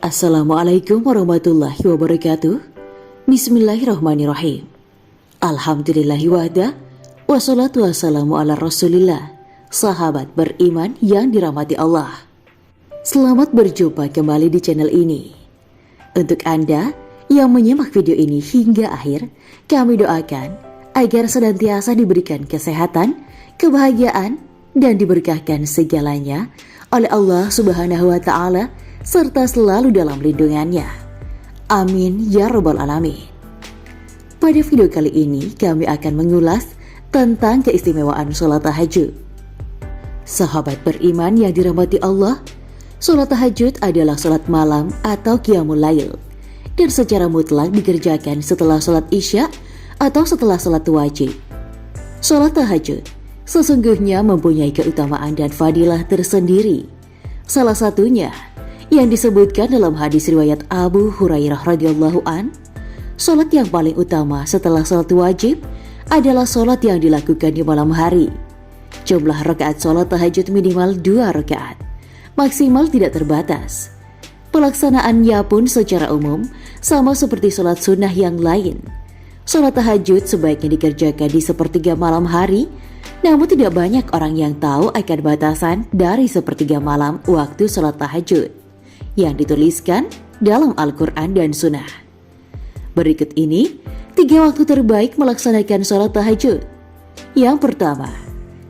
Assalamualaikum warahmatullahi wabarakatuh. Bismillahirrahmanirrahim. Alhamdulillahi wahda, wassalatu wassalamu ala rasulillah. Sahabat beriman yang dirahmati Allah, selamat berjumpa kembali di channel ini. Untuk Anda yang menyimak video ini hingga akhir, kami doakan agar senantiasa diberikan kesehatan, kebahagiaan, dan diberkahkan segalanya oleh Allah Subhanahu wa Ta'ala, serta selalu dalam lindungannya. Amin ya rabbal alamin. Pada video kali ini kami akan mengulas tentang keistimewaan sholat tahajud. Sahabat beriman yang dirahmati Allah, sholat tahajud adalah sholat malam atau qiyamul lail, dan secara mutlak dikerjakan setelah sholat isya atau setelah sholat wajib. Sholat tahajud sesungguhnya mempunyai keutamaan dan fadilah tersendiri. Salah satunya yang disebutkan dalam hadis riwayat Abu Hurairah radhiyallahu an, sholat yang paling utama setelah sholat wajib adalah sholat yang dilakukan di malam hari. Jumlah rakaat sholat tahajud minimal 2 rakaat, maksimal tidak terbatas. Pelaksanaannya pun secara umum sama seperti sholat sunnah yang lain. Sholat tahajud sebaiknya dikerjakan di sepertiga malam hari, namun tidak banyak orang yang tahu akan batasan dari sepertiga malam waktu sholat tahajud yang dituliskan dalam Al-Quran dan Sunnah. Berikut ini 3 waktu terbaik melaksanakan sholat tahajud. Yang pertama,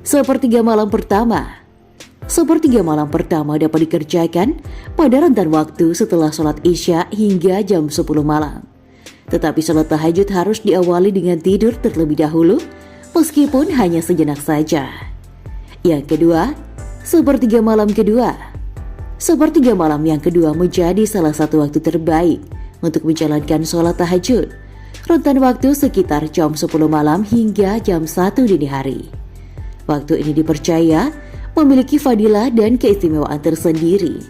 sepertiga malam pertama. Sepertiga malam pertama dapat dikerjakan pada rentan waktu setelah sholat isya hingga jam 10 malam. Tetapi sholat tahajud harus diawali dengan tidur terlebih dahulu, meskipun hanya sejenak saja. Yang kedua, sepertiga malam kedua. Sepertiga malam yang kedua menjadi salah satu waktu terbaik untuk menjalankan sholat tahajud. Rentan waktu sekitar jam 10 malam hingga jam 1 dini hari. Waktu ini dipercaya memiliki fadilah dan keistimewaan tersendiri,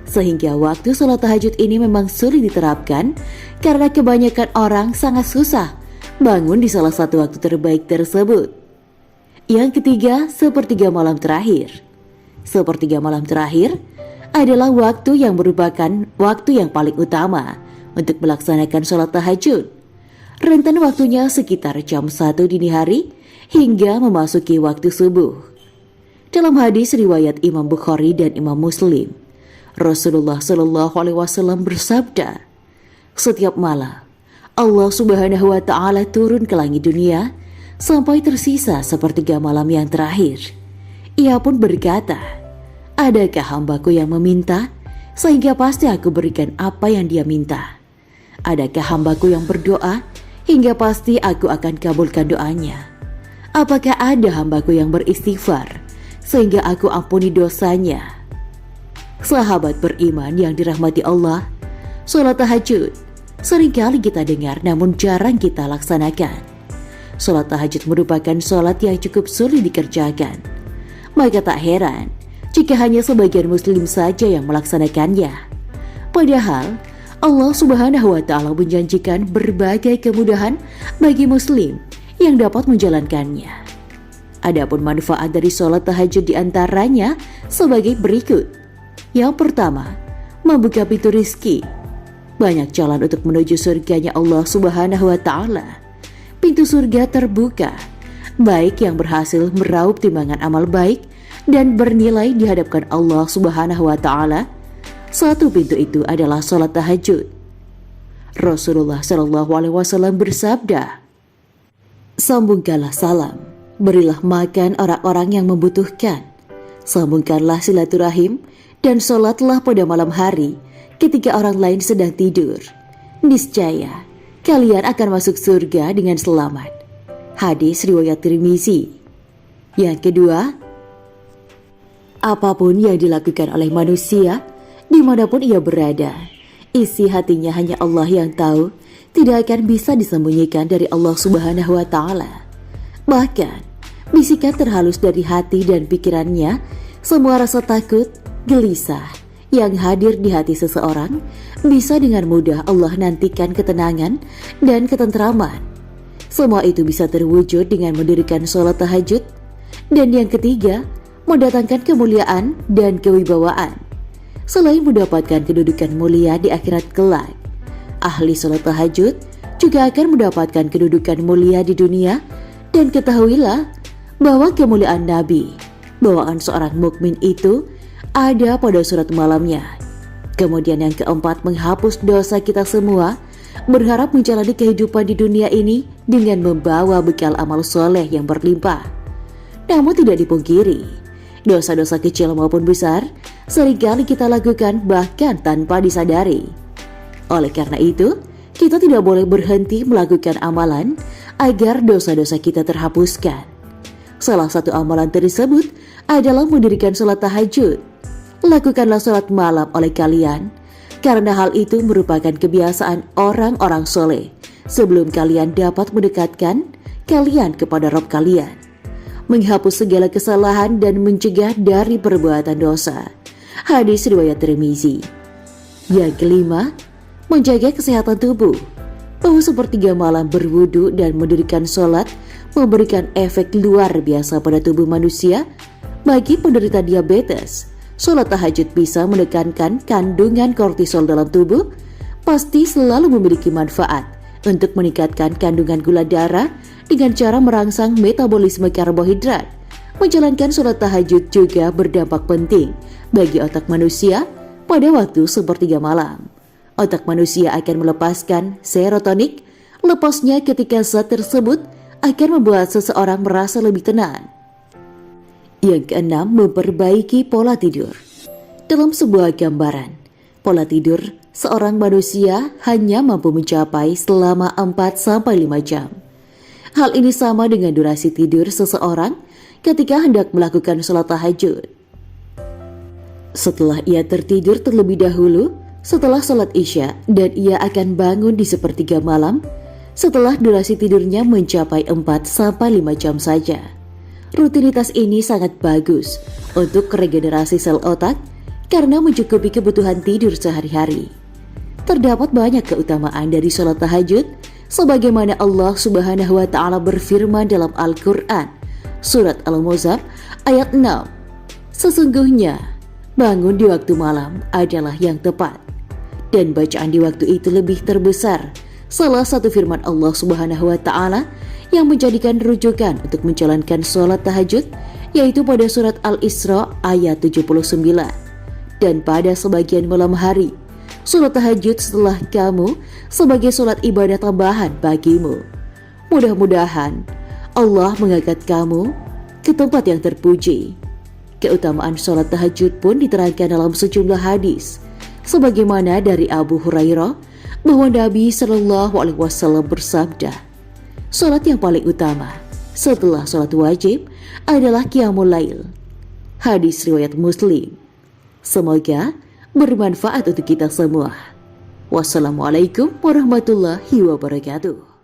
sehingga waktu sholat tahajud ini memang sulit diterapkan karena kebanyakan orang sangat susah bangun di salah satu waktu terbaik tersebut. Yang ketiga, sepertiga malam terakhir. Sepertiga malam terakhir adalah waktu yang merupakan waktu yang paling utama untuk melaksanakan sholat tahajud. Rentan waktunya sekitar jam 1 dini hari hingga memasuki waktu subuh. Dalam hadis riwayat Imam Bukhari dan Imam Muslim, Rasulullah SAW bersabda, setiap malam Allah Subhanahu wa Ta'ala turun ke langit dunia sampai tersisa sepertiga malam yang terakhir. Ia pun berkata, adakah hambaku yang meminta, sehingga pasti aku berikan apa yang dia minta? Adakah hambaku yang berdoa, hingga pasti aku akan kabulkan doanya? Apakah ada hambaku yang beristighfar, sehingga aku ampuni dosanya? Sahabat beriman yang dirahmati Allah, sholat tahajud seringkali kita dengar namun jarang kita laksanakan. Sholat tahajud merupakan sholat yang cukup sulit dikerjakan. Maka tak heran jika hanya sebagian muslim saja yang melaksanakannya. Padahal Allah Subhanahu wa Ta'ala menjanjikan berbagai kemudahan bagi muslim yang dapat menjalankannya. Adapun manfaat dari sholat tahajud diantaranya sebagai berikut. Yang pertama, membuka pintu rizki. Banyak jalan untuk menuju surganya Allah Subhanahu wa Ta'ala. Pintu surga terbuka, baik yang berhasil meraup timbangan amal baik dan bernilai di hadapan Allah Subhanahu wa Ta'ala. Satu pintu itu adalah sholat tahajud. Rasulullah SAW bersabda, sambungkanlah salam, berilah makan orang-orang yang membutuhkan, sambungkanlah silaturahim, dan sholatlah pada malam hari ketika orang lain sedang tidur. Niscaya kalian akan masuk surga dengan selamat. Hadis riwayat Tirmizi. Yang kedua, apapun yang dilakukan oleh manusia, dimanapun ia berada, isi hatinya hanya Allah yang tahu, tidak akan bisa disembunyikan dari Allah Subhanahu wa Ta'ala. Bahkan, bisikan terhalus dari hati dan pikirannya, semua rasa takut, gelisah yang hadir di hati seseorang, bisa dengan mudah Allah nantikan ketenangan dan ketentraman. Semua itu bisa terwujud dengan mendirikan sholat tahajud. Dan yang ketiga, mendatangkan kemuliaan dan kewibawaan. selain mendapatkan kedudukan mulia di akhirat kelak, ahli salat tahajud juga akan mendapatkan kedudukan mulia di dunia. Dan ketahuilah bahwa kemuliaan Nabi, bawaan seorang mukmin itu ada pada surat malamnya. Kemudian yang keempat, menghapus dosa kita semua, berharap menjalani kehidupan di dunia ini dengan membawa bekal amal soleh yang berlimpah. Namun tidak dipungkiri, dosa-dosa kecil maupun besar seringkali kita lakukan bahkan tanpa disadari. Oleh karena itu, kita tidak boleh berhenti melakukan amalan agar dosa-dosa kita terhapuskan. Salah satu amalan tersebut adalah mendirikan sholat tahajud. Lakukanlah sholat malam oleh kalian, karena hal itu merupakan kebiasaan orang-orang soleh sebelum kalian dapat mendekatkan kalian kepada Rabb kalian, menghapus segala kesalahan dan mencegah dari perbuatan dosa. Hadis riwayat Tirmizi. Yang kelima, menjaga kesehatan tubuh. Bahwa sepertiga malam berwudu dan mendirikan sholat memberikan efek luar biasa pada tubuh manusia. Bagi penderita diabetes, sholat tahajud bisa menekankan kandungan kortisol dalam tubuh. Pasti selalu memiliki manfaat untuk meningkatkan kandungan gula darah dengan cara merangsang metabolisme karbohidrat. Menjalankan sholat tahajud juga berdampak penting bagi otak manusia pada waktu sepertiga malam. Otak manusia akan melepaskan serotonin. Lepasnya ketika zat tersebut akan membuat seseorang merasa lebih tenang. Yang keenam, memperbaiki pola tidur. Dalam sebuah gambaran, pola tidur seorang manusia hanya mampu mencapai selama 4-5 jam. Hal ini sama dengan durasi tidur seseorang ketika hendak melakukan sholat tahajud. Setelah ia tertidur terlebih dahulu, setelah sholat isya, dan ia akan bangun di sepertiga malam setelah durasi tidurnya mencapai 4-5 jam saja. Rutinitas ini sangat bagus untuk regenerasi sel otak karena mencukupi kebutuhan tidur sehari-hari. Terdapat banyak keutamaan dari sholat tahajud, sebagaimana Allah Subhanahu wa Ta'ala berfirman dalam Al-Quran, Surat Al-Muzammil ayat 6. Sesungguhnya bangun di waktu malam adalah yang tepat, dan bacaan di waktu itu lebih terbesar. Salah satu firman Allah Subhanahu wa Ta'ala yang menjadikan rujukan untuk menjalankan sholat tahajud yaitu pada surat Al-Isra ayat 79. Dan pada sebagian malam hari, sholat tahajud setelah kamu sebagai sholat ibadah tambahan bagimu. Mudah-mudahan Allah mengangkat kamu ke tempat yang terpuji. Keutamaan sholat tahajud pun diterangkan dalam sejumlah hadis, sebagaimana dari Abu Hurairah bahwa Nabi Shallallahu Alaihi Wasallam bersabda, sholat yang paling utama setelah sholat wajib adalah qiyamul lail. Hadis riwayat Muslim. Semoga bermanfaat untuk kita semua. Wassalamualaikum warahmatullahi wabarakatuh.